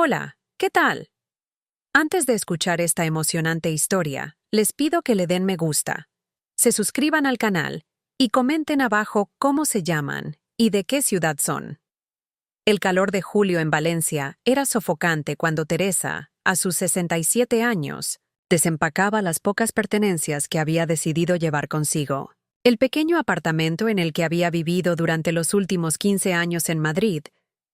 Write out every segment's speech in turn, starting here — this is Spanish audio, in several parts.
Hola, ¿qué tal? Antes de escuchar esta emocionante historia, les pido que le den me gusta, se suscriban al canal y comenten abajo cómo se llaman y de qué ciudad son. El calor de julio en Valencia era sofocante cuando Teresa, a sus 67 años, desempacaba las pocas pertenencias que había decidido llevar consigo. El pequeño apartamento en el que había vivido durante los últimos 15 años en Madrid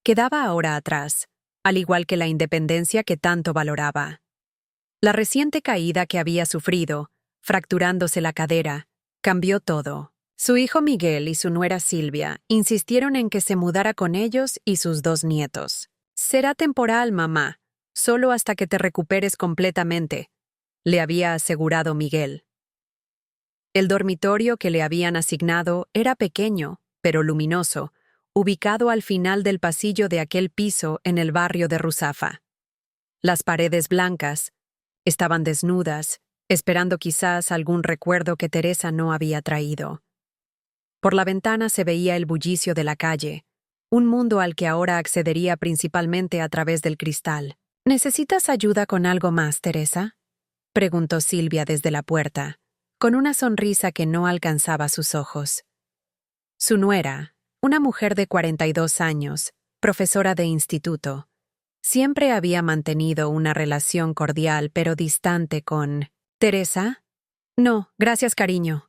quedaba ahora atrás, al igual que la independencia que tanto valoraba. La reciente caída que había sufrido, fracturándose la cadera, cambió todo. Su hijo Miguel y su nuera Silvia insistieron en que se mudara con ellos y sus 2 nietos. «Será temporal, mamá, solo hasta que te recuperes completamente», le había asegurado Miguel. El dormitorio que le habían asignado era pequeño, pero luminoso, ubicado al final del pasillo de aquel piso en el barrio de Ruzafa. Las paredes blancas estaban desnudas, esperando quizás algún recuerdo que Teresa no había traído. Por la ventana se veía el bullicio de la calle, un mundo al que ahora accedería principalmente a través del cristal. «¿Necesitas ayuda con algo más, Teresa?», preguntó Silvia desde la puerta, con una sonrisa que no alcanzaba sus ojos. Su nuera, una mujer de 42 años, profesora de instituto, siempre había mantenido una relación cordial pero distante con «¿Teresa? No, gracias, cariño.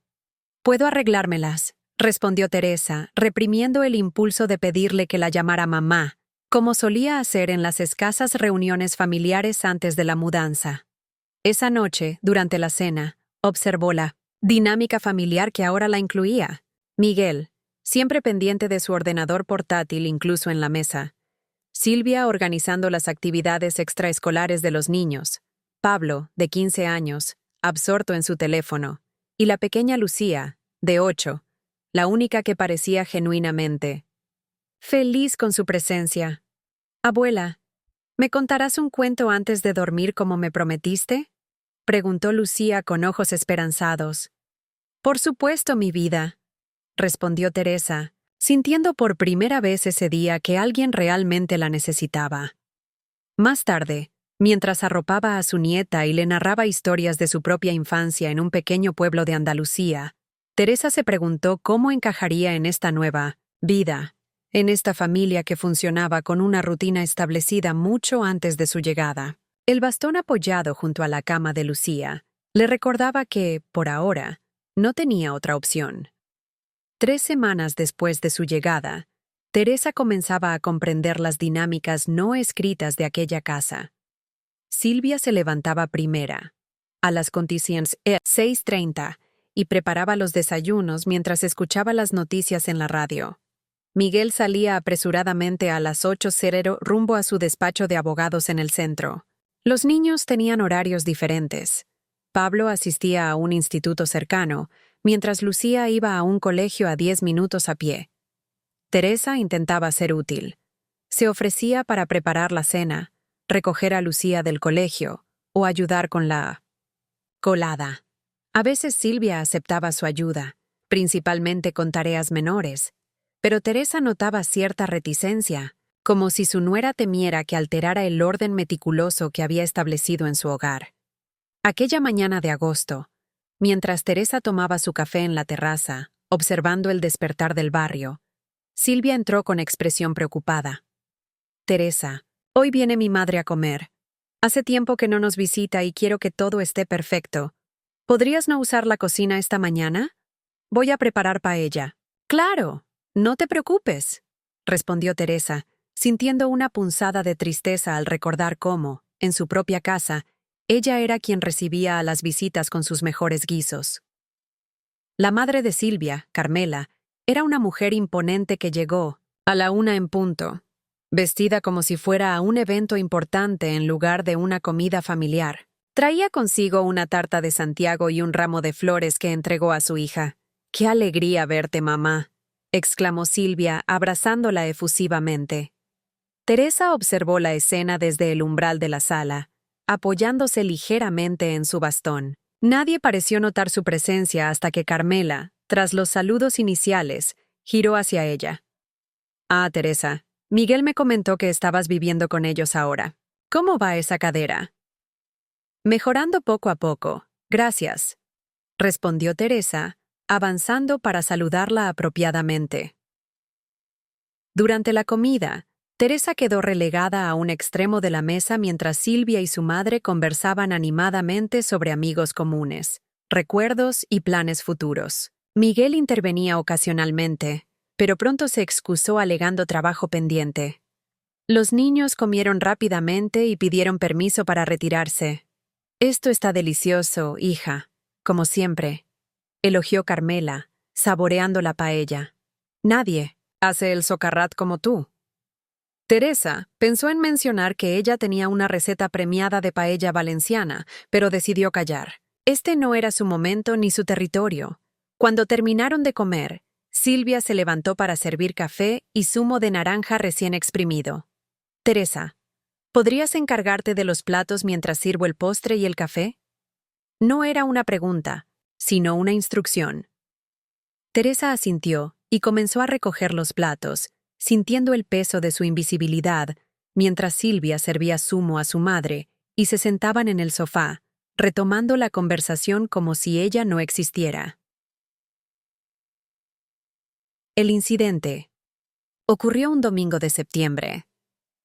Puedo arreglármelas», respondió Teresa, reprimiendo el impulso de pedirle que la llamara mamá, como solía hacer en las escasas reuniones familiares antes de la mudanza. Esa noche, durante la cena, observó la dinámica familiar que ahora la incluía. Miguel, siempre pendiente de su ordenador portátil incluso en la mesa. Silvia organizando las actividades extraescolares de los niños. Pablo, de 15 años, absorto en su teléfono. Y la pequeña Lucía, de 8, la única que parecía genuinamente feliz con su presencia. «Abuela, ¿me contarás un cuento antes de dormir como me prometiste?», preguntó Lucía con ojos esperanzados. «Por supuesto, mi vida», respondió Teresa, sintiendo por primera vez ese día que alguien realmente la necesitaba. Más tarde, mientras arropaba a su nieta y le narraba historias de su propia infancia en un pequeño pueblo de Andalucía, Teresa se preguntó cómo encajaría en esta nueva vida, en esta familia que funcionaba con una rutina establecida mucho antes de su llegada. El bastón apoyado junto a la cama de Lucía le recordaba que, por ahora, no tenía otra opción. 3 semanas después de su llegada, Teresa comenzaba a comprender las dinámicas no escritas de aquella casa. Silvia se levantaba primera, a las condiciones 6:30, y preparaba los desayunos mientras escuchaba las noticias en la radio. Miguel salía apresuradamente a las 8:00 rumbo a su despacho de abogados en el centro. Los niños tenían horarios diferentes. Pablo asistía a un instituto cercano, mientras Lucía iba a un colegio a 10 minutos a pie. Teresa intentaba ser útil. Se ofrecía para preparar la cena, recoger a Lucía del colegio o ayudar con la colada. A veces Silvia aceptaba su ayuda, principalmente con tareas menores, pero Teresa notaba cierta reticencia, como si su nuera temiera que alterara el orden meticuloso que había establecido en su hogar. Aquella mañana de agosto, mientras Teresa tomaba su café en la terraza, observando el despertar del barrio, Silvia entró con expresión preocupada. «Teresa, hoy viene mi madre a comer. Hace tiempo que no nos visita y quiero que todo esté perfecto. ¿Podrías no usar la cocina esta mañana? Voy a preparar paella». «Claro, no te preocupes», respondió Teresa, sintiendo una punzada de tristeza al recordar cómo, en su propia casa, ella era quien recibía a las visitas con sus mejores guisos. La madre de Silvia, Carmela, era una mujer imponente que llegó, a la 1 en punto, vestida como si fuera a un evento importante en lugar de una comida familiar. Traía consigo una tarta de Santiago y un ramo de flores que entregó a su hija. «¡Qué alegría verte, mamá!», exclamó Silvia, abrazándola efusivamente. Teresa observó la escena desde el umbral de la sala, apoyándose ligeramente en su bastón. Nadie pareció notar su presencia hasta que Carmela, tras los saludos iniciales, giró hacia ella. «Ah, Teresa, Miguel me comentó que estabas viviendo con ellos ahora. ¿Cómo va esa cadera? Mejorando poco a poco, gracias, respondió Teresa, avanzando para saludarla apropiadamente. Durante la comida, Teresa quedó relegada a un extremo de la mesa mientras Silvia y su madre conversaban animadamente sobre amigos comunes, recuerdos y planes futuros. Miguel intervenía ocasionalmente, pero pronto se excusó alegando trabajo pendiente. Los niños comieron rápidamente y pidieron permiso para retirarse. «Esto está delicioso, hija, como siempre», elogió Carmela, saboreando la paella. «Nadie hace el socarrat como tú». Teresa pensó en mencionar que ella tenía una receta premiada de paella valenciana, pero decidió callar. Este no era su momento ni su territorio. Cuando terminaron de comer, Silvia se levantó para servir café y zumo de naranja recién exprimido. «Teresa, ¿podrías encargarte de los platos mientras sirvo el postre y el café?» No era una pregunta, sino una instrucción. Teresa asintió y comenzó a recoger los platos, sintiendo el peso de su invisibilidad, mientras Silvia servía zumo a su madre y se sentaban en el sofá, retomando la conversación como si ella no existiera. El incidente ocurrió un domingo de septiembre.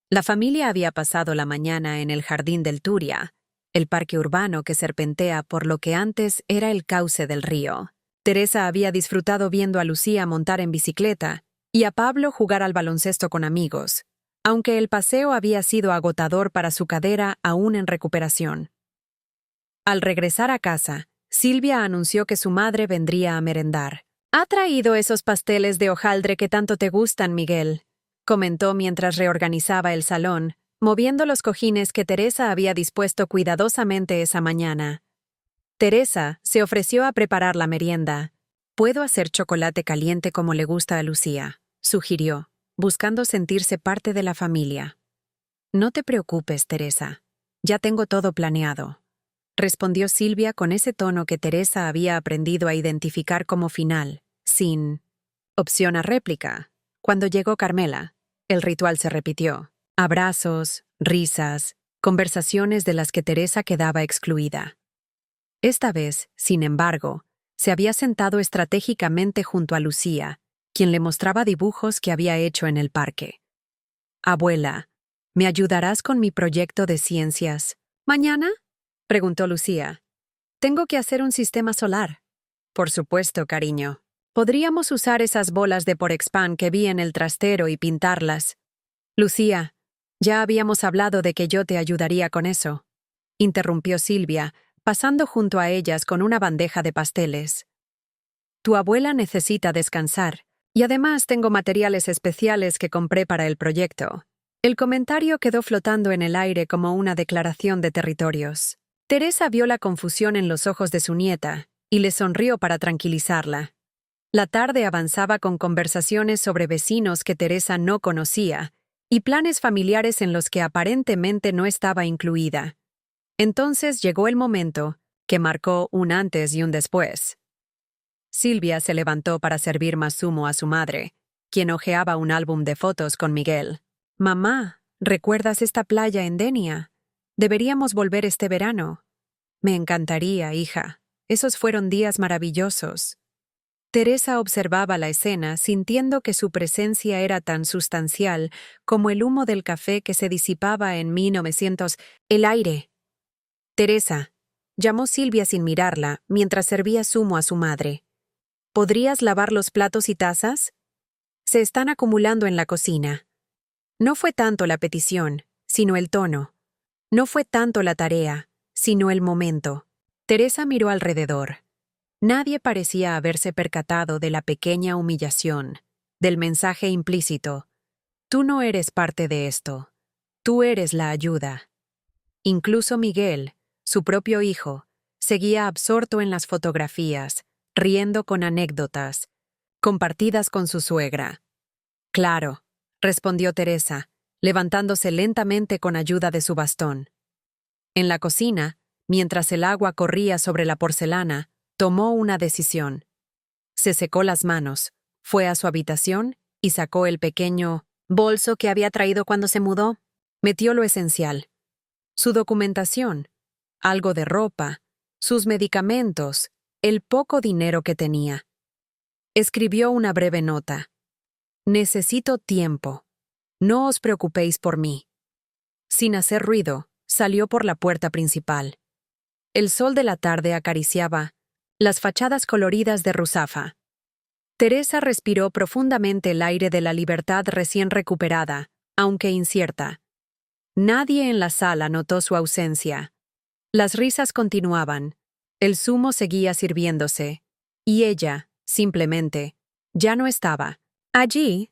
La familia había pasado la mañana en el jardín del Turia, el parque urbano que serpentea por lo que antes era el cauce del río. Teresa había disfrutado viendo a Lucía montar en bicicleta y a Pablo jugar al baloncesto con amigos, aunque el paseo había sido agotador para su cadera aún en recuperación. Al regresar a casa, Silvia anunció que su madre vendría a merendar. «¿Ha traído esos pasteles de hojaldre que tanto te gustan, Miguel?», comentó mientras reorganizaba el salón, moviendo los cojines que Teresa había dispuesto cuidadosamente esa mañana. Teresa se ofreció a preparar la merienda. «Puedo hacer chocolate caliente como le gusta a Lucía», sugirió, buscando sentirse parte de la familia. «No te preocupes, Teresa. Ya tengo todo planeado», respondió Silvia con ese tono que Teresa había aprendido a identificar como final, sin opción a réplica. Cuando llegó Carmela, el ritual se repitió. Abrazos, risas, conversaciones de las que Teresa quedaba excluida. Esta vez, sin embargo, se había sentado estratégicamente junto a Lucía, quien le mostraba dibujos que había hecho en el parque. «Abuela, ¿me ayudarás con mi proyecto de ciencias?» «¿Mañana?», preguntó Lucía. «Tengo que hacer un sistema solar». «Por supuesto, cariño. Podríamos usar esas bolas de Porexpan que vi en el trastero y pintarlas». «Lucía, ya habíamos hablado de que yo te ayudaría con eso», interrumpió Silvia, pasando junto a ellas con una bandeja de pasteles. «Tu abuela necesita descansar, y además tengo materiales especiales que compré para el proyecto». El comentario quedó flotando en el aire como una declaración de territorios. Teresa vio la confusión en los ojos de su nieta y le sonrió para tranquilizarla. La tarde avanzaba con conversaciones sobre vecinos que Teresa no conocía y planes familiares en los que aparentemente no estaba incluida. Entonces llegó el momento que marcó un antes y un después. Silvia se levantó para servir más zumo a su madre, quien hojeaba un álbum de fotos con Miguel. «Mamá, ¿recuerdas esta playa en Denia? Deberíamos volver este verano». «Me encantaría, hija. Esos fueron días maravillosos». Teresa observaba la escena sintiendo que su presencia era tan sustancial como el humo del café que se disipaba en 1900. «El aire». «Teresa», llamó Silvia sin mirarla mientras servía zumo a su madre. «¿Podrías lavar los platos y tazas? Se están acumulando en la cocina». No fue tanto la petición, sino el tono. No fue tanto la tarea, sino el momento. Teresa miró alrededor. Nadie parecía haberse percatado de la pequeña humillación, del mensaje implícito. «Tú no eres parte de esto. Tú eres la ayuda». Incluso Miguel, su propio hijo, seguía absorto en las fotografías, riendo con anécdotas, compartidas con su suegra. «Claro», respondió Teresa, levantándose lentamente con ayuda de su bastón. En la cocina, mientras el agua corría sobre la porcelana, tomó una decisión. Se secó las manos, fue a su habitación y sacó el pequeño bolso que había traído cuando se mudó. Metió lo esencial: su documentación, algo de ropa, sus medicamentos, el poco dinero que tenía. Escribió una breve nota. Necesito tiempo. No os preocupéis por mí. Sin hacer ruido, salió por la puerta principal. El sol de la tarde acariciaba las fachadas coloridas de Ruzafa. Teresa respiró profundamente el aire de la libertad recién recuperada, aunque incierta. Nadie en la sala notó su ausencia. Las risas continuaban, el zumo seguía sirviéndose, y ella, simplemente, ya no estaba. Allí,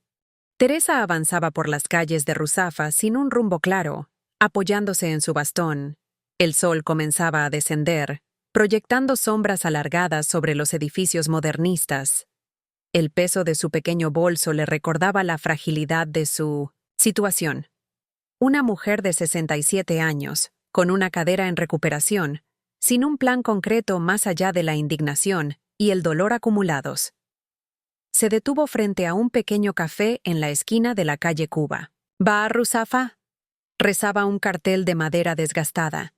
Teresa avanzaba por las calles de Ruzafa sin un rumbo claro, apoyándose en su bastón. El sol comenzaba a descender, proyectando sombras alargadas sobre los edificios modernistas. El peso de su pequeño bolso le recordaba la fragilidad de su situación. Una mujer de 67 años, con una cadera en recuperación, sin un plan concreto más allá de la indignación y el dolor acumulados. Se detuvo frente a un pequeño café en la esquina de la calle Cuba. ¿Va a Ruzafa? Rezaba un cartel de madera desgastada.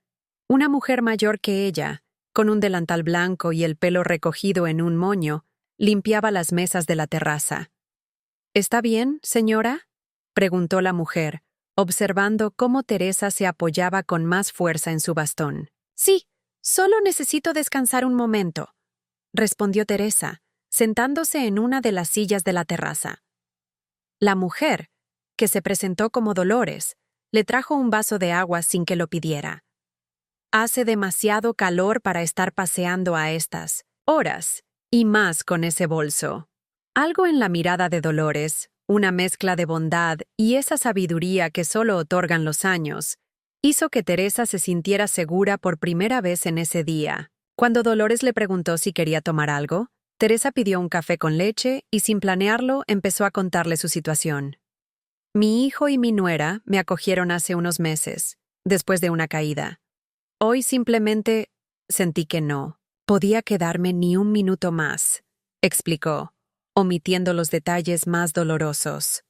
Una mujer mayor que ella, con un delantal blanco y el pelo recogido en un moño, limpiaba las mesas de la terraza. ¿Está bien, señora?, preguntó la mujer, observando cómo Teresa se apoyaba con más fuerza en su bastón. Sí, solo necesito descansar un momento, respondió Teresa, sentándose en una de las sillas de la terraza. La mujer, que se presentó como Dolores, le trajo un vaso de agua sin que lo pidiera. Hace demasiado calor para estar paseando a estas horas, y más con ese bolso. Algo en la mirada de Dolores, una mezcla de bondad y esa sabiduría que solo otorgan los años, hizo que Teresa se sintiera segura por primera vez en ese día. Cuando Dolores le preguntó si quería tomar algo, Teresa pidió un café con leche y sin planearlo empezó a contarle su situación. Mi hijo y mi nuera me acogieron hace unos meses, después de una caída. Hoy simplemente sentí que no podía quedarme ni un minuto más, explicó, omitiendo los detalles más dolorosos.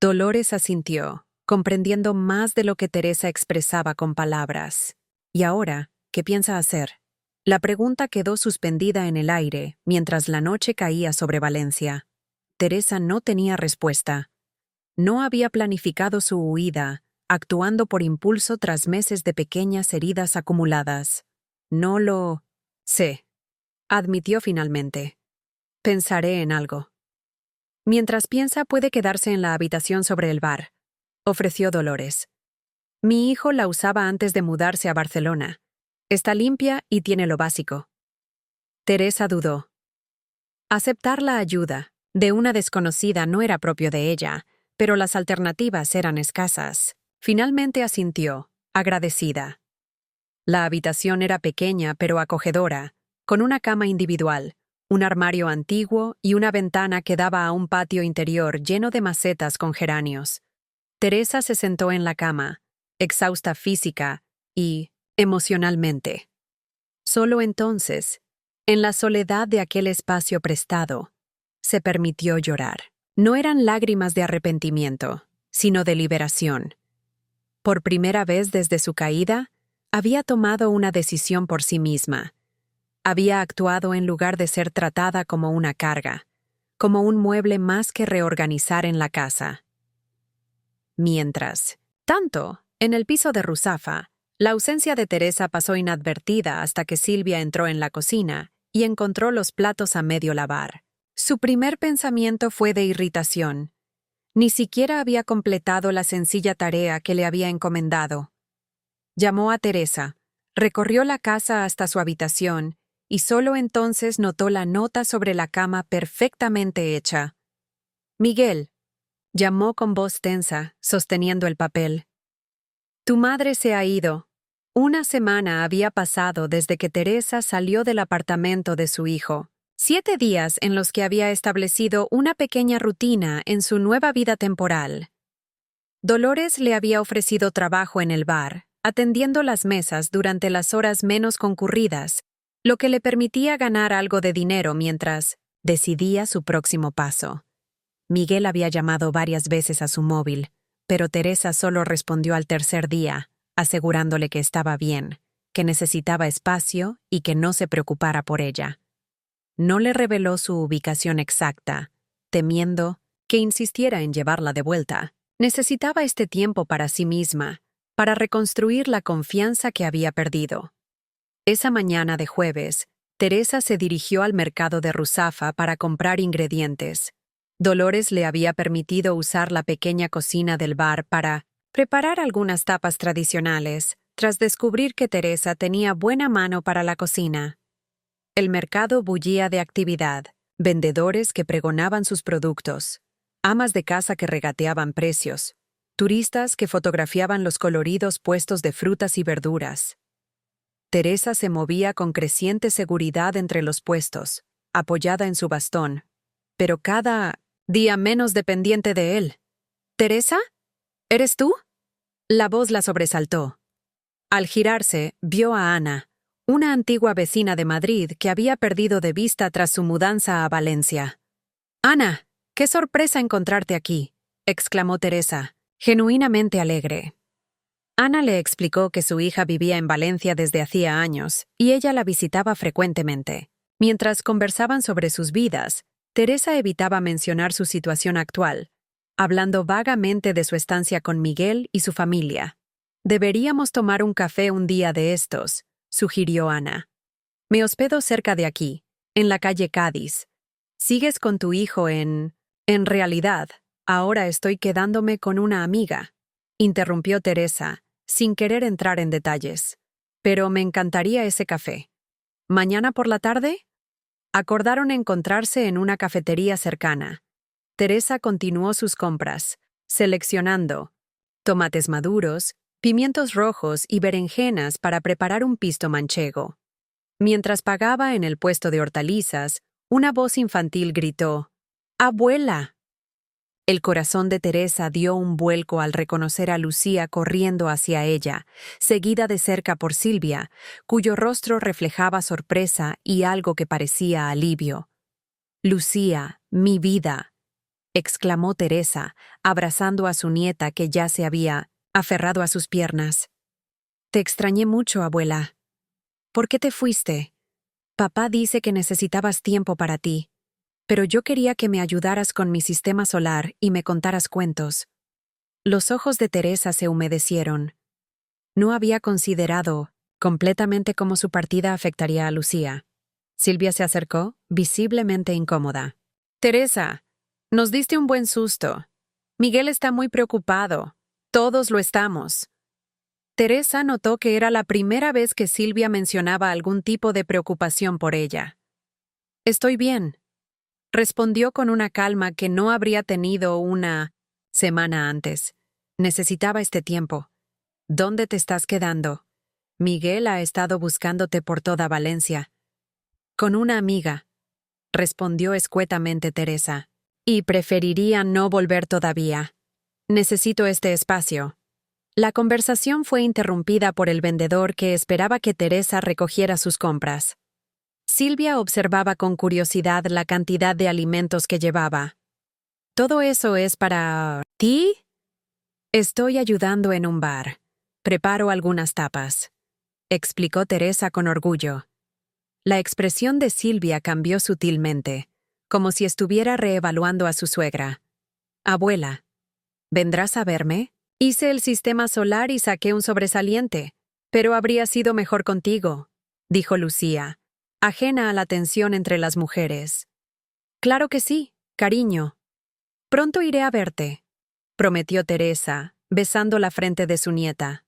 Dolores asintió, comprendiendo más de lo que Teresa expresaba con palabras. ¿Y ahora, qué piensa hacer? La pregunta quedó suspendida en el aire mientras la noche caía sobre Valencia. Teresa no tenía respuesta. No había planificado su huida, actuando por impulso tras meses de pequeñas heridas acumuladas. No lo sé, admitió finalmente. Pensaré en algo. Mientras piensa, puede quedarse en la habitación sobre el bar, ofreció Dolores. Mi hijo la usaba antes de mudarse a Barcelona. Está limpia y tiene lo básico. Teresa dudó. Aceptar la ayuda de una desconocida no era propio de ella, pero las alternativas eran escasas. Finalmente asintió, agradecida. La habitación era pequeña pero acogedora, con una cama individual, un armario antiguo y una ventana que daba a un patio interior lleno de macetas con geranios. Teresa se sentó en la cama, exhausta física y emocionalmente. Solo entonces, en la soledad de aquel espacio prestado, se permitió llorar. No eran lágrimas de arrepentimiento, sino de liberación. Por primera vez desde su caída, había tomado una decisión por sí misma. Había actuado en lugar de ser tratada como una carga, como un mueble más que reorganizar en la casa. Mientras tanto, en el piso de Ruzafa, la ausencia de Teresa pasó inadvertida hasta que Silvia entró en la cocina y encontró los platos a medio lavar. Su primer pensamiento fue de irritación. Ni siquiera había completado la sencilla tarea que le había encomendado. Llamó a Teresa, recorrió la casa hasta su habitación y solo entonces notó la nota sobre la cama perfectamente hecha. Miguel, llamó con voz tensa, sosteniendo el papel. Tu madre se ha ido. Una semana había pasado desde que Teresa salió del apartamento de su hijo. 7 días en los que había establecido una pequeña rutina en su nueva vida temporal. Dolores le había ofrecido trabajo en el bar, atendiendo las mesas durante las horas menos concurridas, lo que le permitía ganar algo de dinero mientras decidía su próximo paso. Miguel había llamado varias veces a su móvil, pero Teresa solo respondió al tercer día, asegurándole que estaba bien, que necesitaba espacio y que no se preocupara por ella. No le reveló su ubicación exacta, temiendo que insistiera en llevarla de vuelta. Necesitaba este tiempo para sí misma, para reconstruir la confianza que había perdido. Esa mañana de jueves, Teresa se dirigió al mercado de Ruzafa para comprar ingredientes. Dolores le había permitido usar la pequeña cocina del bar para preparar algunas tapas tradicionales, tras descubrir que Teresa tenía buena mano para la cocina. El mercado bullía de actividad, vendedores que pregonaban sus productos, amas de casa que regateaban precios, turistas que fotografiaban los coloridos puestos de frutas y verduras. Teresa se movía con creciente seguridad entre los puestos, apoyada en su bastón, pero cada día menos dependiente de él. «¿Teresa? ¿Eres tú?» La voz la sobresaltó. Al girarse, vio a Ana, una antigua vecina de Madrid que había perdido de vista tras su mudanza a Valencia. «Ana, qué sorpresa encontrarte aquí», exclamó Teresa, genuinamente alegre. Ana le explicó que su hija vivía en Valencia desde hacía años y ella la visitaba frecuentemente. Mientras conversaban sobre sus vidas, Teresa evitaba mencionar su situación actual, hablando vagamente de su estancia con Miguel y su familia. «Deberíamos tomar un café un día de estos», sugirió Ana. «Me hospedo cerca de aquí, en la calle Cádiz. ¿Sigues con tu hijo en...?» «En realidad, ahora estoy quedándome con una amiga», interrumpió Teresa, sin querer entrar en detalles. «Pero me encantaría ese café. ¿Mañana por la tarde?» Acordaron encontrarse en una cafetería cercana. Teresa continuó sus compras, seleccionando tomates maduros, pimientos rojos y berenjenas para preparar un pisto manchego. Mientras pagaba en el puesto de hortalizas, una voz infantil gritó: «¡Abuela!». El corazón de Teresa dio un vuelco al reconocer a Lucía corriendo hacia ella, seguida de cerca por Silvia, cuyo rostro reflejaba sorpresa y algo que parecía alivio. «Lucía, mi vida», exclamó Teresa, abrazando a su nieta que ya se había aferrado a sus piernas. «Te extrañé mucho, abuela. ¿Por qué te fuiste? Papá dice que necesitabas tiempo para ti. Pero yo quería que me ayudaras con mi sistema solar y me contaras cuentos». Los ojos de Teresa se humedecieron. No había considerado completamente cómo su partida afectaría a Lucía. Silvia se acercó, visiblemente incómoda. «Teresa, nos diste un buen susto. Miguel está muy preocupado. Todos lo estamos». Teresa notó que era la primera vez que Silvia mencionaba algún tipo de preocupación por ella. «Estoy bien», respondió con una calma que no habría tenido una semana antes. «Necesitaba este tiempo». «¿Dónde te estás quedando?» «Miguel ha estado buscándote por toda Valencia». «Con una amiga», respondió escuetamente Teresa. «Y preferiría no volver todavía. Necesito este espacio». La conversación fue interrumpida por el vendedor que esperaba que Teresa recogiera sus compras. Silvia observaba con curiosidad la cantidad de alimentos que llevaba. «¿Todo eso es para ti?» «Estoy ayudando en un bar. Preparo algunas tapas», explicó Teresa con orgullo. La expresión de Silvia cambió sutilmente, como si estuviera reevaluando a su suegra. «Abuela, ¿vendrás a verme? Hice el sistema solar y saqué un sobresaliente, pero habría sido mejor contigo», dijo Lucía, ajena a la tensión entre las mujeres. «Claro que sí, cariño. Pronto iré a verte», prometió Teresa, besando la frente de su nieta.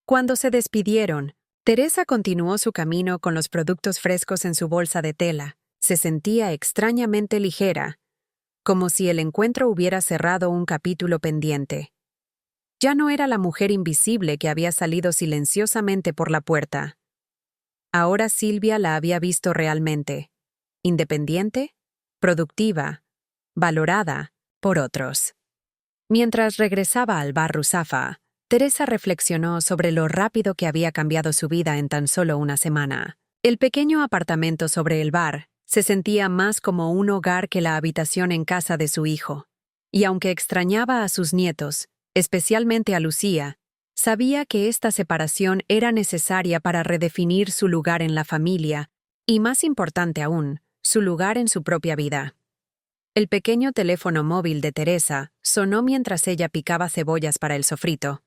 Cuando se despidieron, Teresa continuó su camino con los productos frescos en su bolsa de tela. Se sentía extrañamente ligera, como si el encuentro hubiera cerrado un capítulo pendiente. Ya no era la mujer invisible que había salido silenciosamente por la puerta. Ahora Silvia la había visto realmente, independiente, productiva, valorada por otros. Mientras regresaba al bar Ruzafa, Teresa reflexionó sobre lo rápido que había cambiado su vida en tan solo una semana. El pequeño apartamento sobre el bar se sentía más como un hogar que la habitación en casa de su hijo. Y aunque extrañaba a sus nietos, especialmente a Lucía, Sabía que esta separación era necesaria para redefinir su lugar en la familia y, más importante aún, su lugar en su propia vida. El pequeño teléfono móvil de Teresa sonó mientras ella picaba cebollas para el sofrito.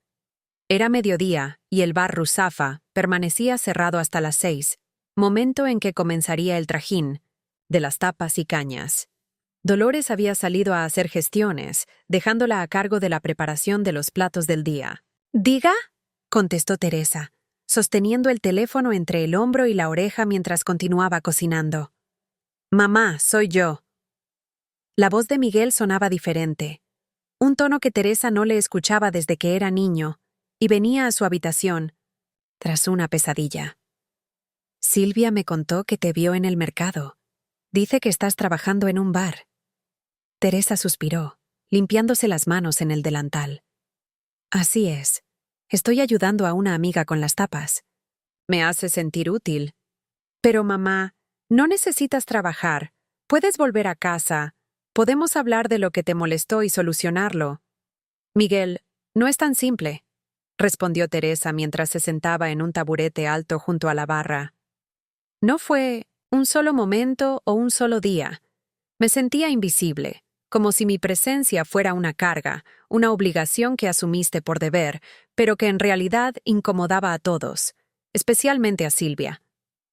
Era mediodía y el bar Ruzafa permanecía cerrado hasta las 6, momento en que comenzaría el trajín de las tapas y cañas. Dolores había salido a hacer gestiones, dejándola a cargo de la preparación de los platos del día. «¿Diga?», contestó Teresa, sosteniendo el teléfono entre el hombro y la oreja mientras continuaba cocinando. «Mamá, soy yo». La voz de Miguel sonaba diferente, un tono que Teresa no le escuchaba desde que era niño, y venía a su habitación, tras una pesadilla. «Silvia me contó que te vio en el mercado. Dice que estás trabajando en un bar». Teresa suspiró, limpiándose las manos en el delantal. «Así es. Estoy ayudando a una amiga con las tapas». «Me hace sentir útil». «Pero mamá, no necesitas trabajar. Puedes volver a casa. Podemos hablar de lo que te molestó y solucionarlo». «Miguel, no es tan simple», respondió Teresa mientras se sentaba en un taburete alto junto a la barra. «No fue un solo momento o un solo día. Me sentía invisible, como si mi presencia fuera una carga, una obligación que asumiste por deber, pero que en realidad incomodaba a todos, especialmente a Silvia».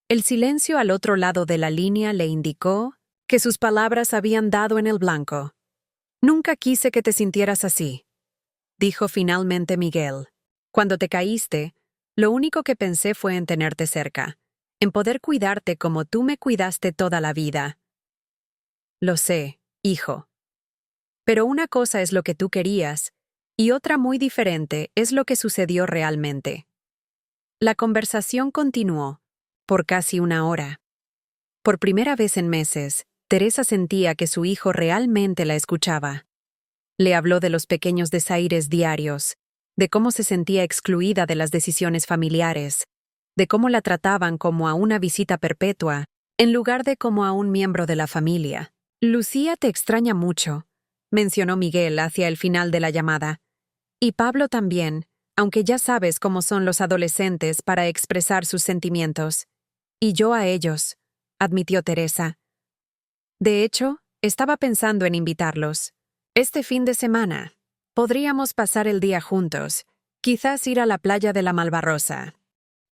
El silencio al otro lado de la línea le indicó que sus palabras habían dado en el blanco. «Nunca quise que te sintieras así», dijo finalmente Miguel. «Cuando te caíste, lo único que pensé fue en tenerte cerca, en poder cuidarte como tú me cuidaste toda la vida». «Lo sé, hijo. Pero una cosa es lo que tú querías, y otra muy diferente es lo que sucedió realmente». La conversación continuó, por casi una hora. Por primera vez en meses, Teresa sentía que su hijo realmente la escuchaba. Le habló de los pequeños desaires diarios, de cómo se sentía excluida de las decisiones familiares, de cómo la trataban como a una visita perpetua, en lugar de como a un miembro de la familia. «Lucía te extraña mucho», mencionó Miguel hacia el final de la llamada. «Y Pablo también, aunque ya sabes cómo son los adolescentes para expresar sus sentimientos». «Y yo a ellos», admitió Teresa. «De hecho, estaba pensando en invitarlos. Este fin de semana. Podríamos pasar el día juntos, quizás ir a la playa de la Malvarrosa».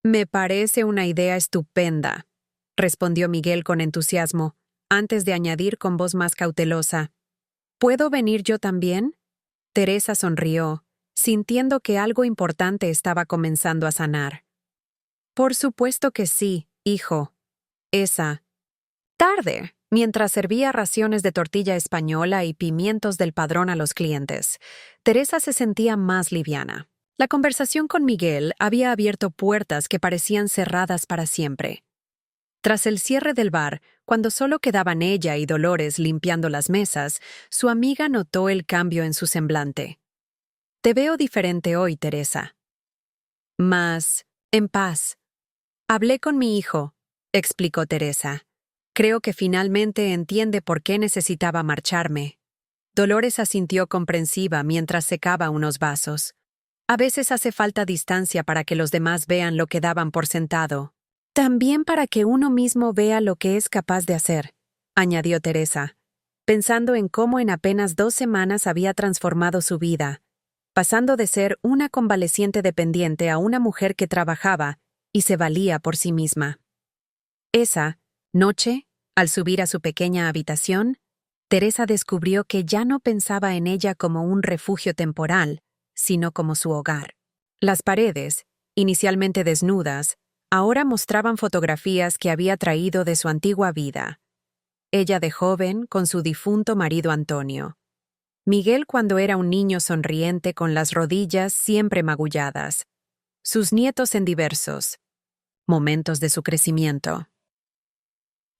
«Me parece una idea estupenda», respondió Miguel con entusiasmo, antes de añadir con voz más cautelosa. «¿Puedo venir yo también?». Teresa sonrió, sintiendo que algo importante estaba comenzando a sanar. «Por supuesto que sí, hijo». Esa tarde, mientras servía raciones de tortilla española y pimientos del Padrón a los clientes, Teresa se sentía más liviana. La conversación con Miguel había abierto puertas que parecían cerradas para siempre. Tras el cierre del bar, cuando solo quedaban ella y Dolores limpiando las mesas, su amiga notó el cambio en su semblante. «Te veo diferente hoy, Teresa». «Más en paz». «Hablé con mi hijo», explicó Teresa. «Creo que finalmente entiende por qué necesitaba marcharme». Dolores asintió comprensiva mientras secaba unos vasos. «A veces hace falta distancia para que los demás vean lo que daban por sentado. También para que uno mismo vea lo que es capaz de hacer», añadió Teresa, pensando en cómo en apenas 2 semanas había transformado su vida, pasando de ser una convaleciente dependiente a una mujer que trabajaba y se valía por sí misma. Esa noche, al subir a su pequeña habitación, Teresa descubrió que ya no pensaba en ella como un refugio temporal, sino como su hogar. Las paredes, inicialmente desnudas, ahora mostraban fotografías que había traído de su antigua vida. Ella de joven con su difunto marido Antonio. Miguel cuando era un niño sonriente con las rodillas siempre magulladas. Sus nietos en diversos momentos de su crecimiento.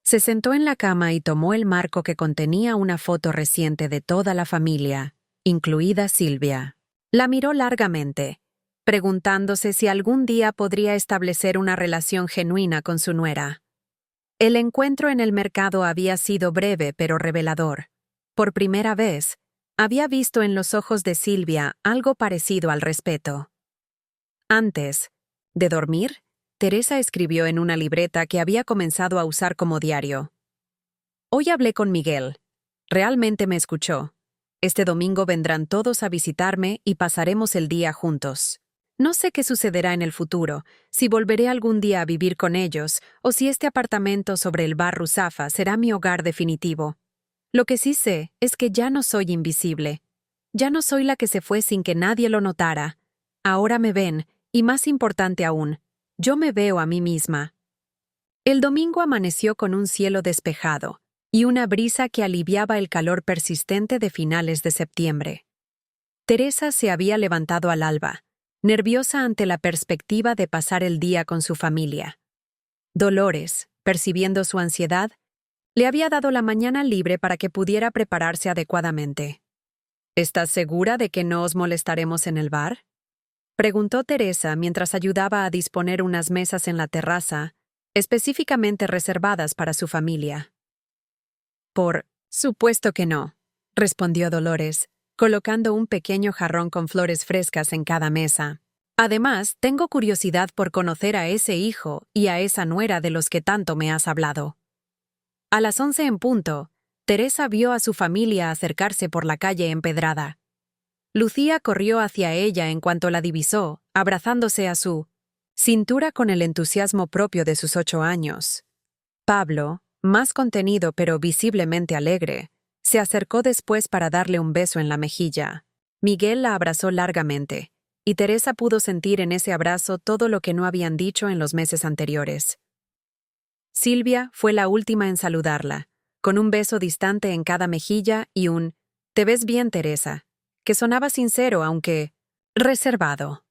Se sentó en la cama y tomó el marco que contenía una foto reciente de toda la familia, incluida Silvia. La miró largamente, preguntándose si algún día podría establecer una relación genuina con su nuera. El encuentro en el mercado había sido breve pero revelador. Por primera vez, había visto en los ojos de Silvia algo parecido al respeto. Antes de dormir, Teresa escribió en una libreta que había comenzado a usar como diario. Hoy hablé con Miguel. Realmente me escuchó. Este domingo vendrán todos a visitarme y pasaremos el día juntos. No sé qué sucederá en el futuro, si volveré algún día a vivir con ellos o si este apartamento sobre el bar Ruzafa será mi hogar definitivo. Lo que sí sé es que ya no soy invisible. Ya no soy la que se fue sin que nadie lo notara. Ahora me ven, y más importante aún, yo me veo a mí misma. El domingo amaneció con un cielo despejado y una brisa que aliviaba el calor persistente de finales de septiembre. Teresa se había levantado al alba, nerviosa ante la perspectiva de pasar el día con su familia. Dolores, percibiendo su ansiedad, le había dado la mañana libre para que pudiera prepararse adecuadamente. ¿Estás segura de que no os molestaremos en el bar?, preguntó Teresa mientras ayudaba a disponer unas mesas en la terraza, específicamente reservadas para su familia. Por supuesto que no, respondió Dolores, colocando un pequeño jarrón con flores frescas en cada mesa. Además, tengo curiosidad por conocer a ese hijo y a esa nuera de los que tanto me has hablado. A las 11 en punto, Teresa vio a su familia acercarse por la calle empedrada. Lucía corrió hacia ella en cuanto la divisó, abrazándose a su cintura con el entusiasmo propio de sus 8 años. Pablo, más contenido pero visiblemente alegre, se acercó después para darle un beso en la mejilla. Miguel la abrazó largamente, y Teresa pudo sentir en ese abrazo todo lo que no habían dicho en los meses anteriores. Silvia fue la última en saludarla, con un beso distante en cada mejilla y un «Te ves bien, Teresa», que sonaba sincero aunque reservado.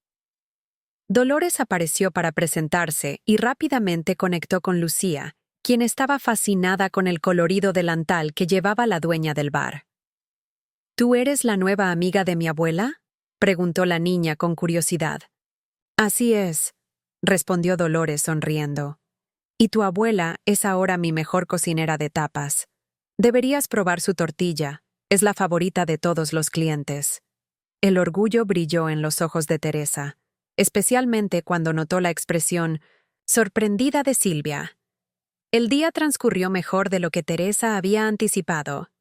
Dolores apareció para presentarse y rápidamente conectó con Lucía, quien estaba fascinada con el colorido delantal que llevaba la dueña del bar. ¿Tú eres la nueva amiga de mi abuela?, preguntó la niña con curiosidad. Así es, respondió Dolores sonriendo. Y tu abuela es ahora mi mejor cocinera de tapas. Deberías probar su tortilla, es la favorita de todos los clientes. El orgullo brilló en los ojos de Teresa, especialmente cuando notó la expresión sorprendida de Silvia. El día transcurrió mejor de lo que Teresa había anticipado.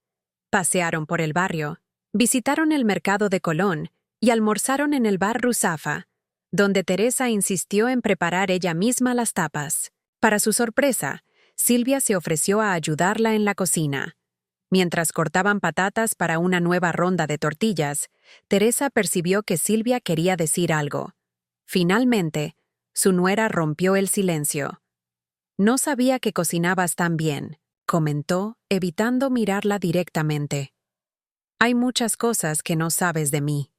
Pasearon por el barrio, visitaron el mercado de Colón y almorzaron en el bar Ruzafa, donde Teresa insistió en preparar ella misma las tapas. Para su sorpresa, Silvia se ofreció a ayudarla en la cocina. Mientras cortaban patatas para una nueva ronda de tortillas, Teresa percibió que Silvia quería decir algo. Finalmente, su nuera rompió el silencio. No sabía que cocinabas tan bien, comentó, evitando mirarla directamente. Hay muchas cosas que no sabes de mí,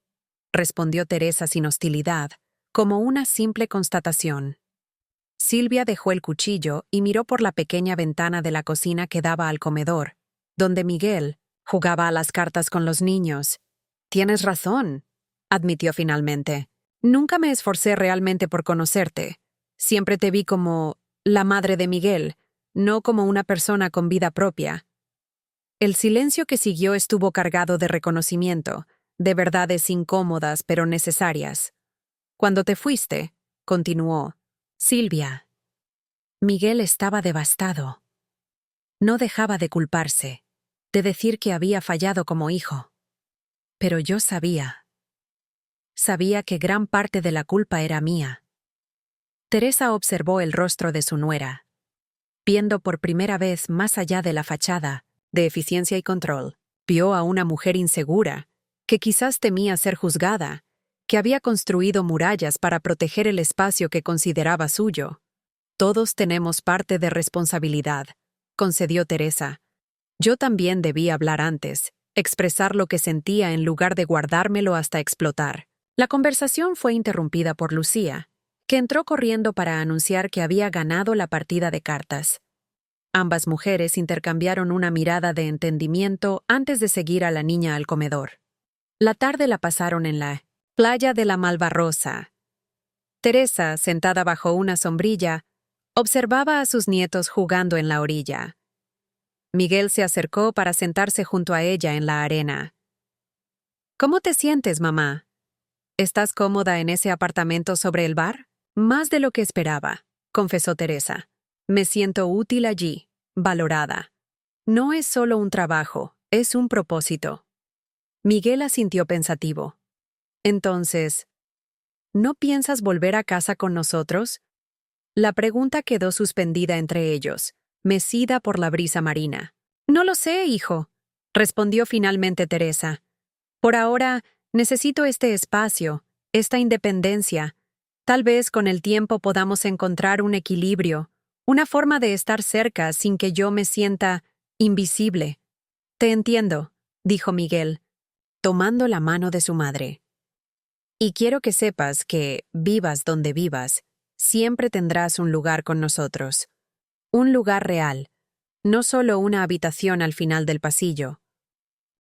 respondió Teresa sin hostilidad, como una simple constatación. Silvia dejó el cuchillo y miró por la pequeña ventana de la cocina que daba al comedor, donde Miguel jugaba a las cartas con los niños. Tienes razón, admitió finalmente. Nunca me esforcé realmente por conocerte. Siempre te vi como la madre de Miguel, no como una persona con vida propia. El silencio que siguió estuvo cargado de reconocimiento, de verdades incómodas pero necesarias. Cuando te fuiste, continuó, Silvia. Miguel estaba devastado. No dejaba de culparse, de decir que había fallado como hijo. Pero yo sabía. Sabía que gran parte de la culpa era mía. Teresa observó el rostro de su nuera, viendo por primera vez más allá de la fachada, de eficiencia y control. Vio a una mujer insegura, que quizás temía ser juzgada, que había construido murallas para proteger el espacio que consideraba suyo. Todos tenemos parte de responsabilidad, concedió Teresa. Yo también debí hablar antes, expresar lo que sentía en lugar de guardármelo hasta explotar. La conversación fue interrumpida por Lucía, que entró corriendo para anunciar que había ganado la partida de cartas. Ambas mujeres intercambiaron una mirada de entendimiento antes de seguir a la niña al comedor. La tarde la pasaron en la playa de la Malvarrosa. Teresa, sentada bajo una sombrilla, observaba a sus nietos jugando en la orilla. Miguel se acercó para sentarse junto a ella en la arena. «¿Cómo te sientes, mamá?», ¿Estás cómoda en ese apartamento sobre el bar? Más de lo que esperaba, confesó Teresa. Me siento útil allí, valorada. No es solo un trabajo, es un propósito. Miguel asintió pensativo. Entonces, ¿no piensas volver a casa con nosotros? La pregunta quedó suspendida entre ellos, mecida por la brisa marina. No lo sé, hijo, respondió finalmente Teresa. Por ahora, necesito este espacio, esta independencia. Tal vez con el tiempo podamos encontrar un equilibrio, una forma de estar cerca sin que yo me sienta invisible. Te entiendo, dijo Miguel, tomando la mano de su madre. Y quiero que sepas que, vivas donde vivas, siempre tendrás un lugar con nosotros. Un lugar real, no solo una habitación al final del pasillo.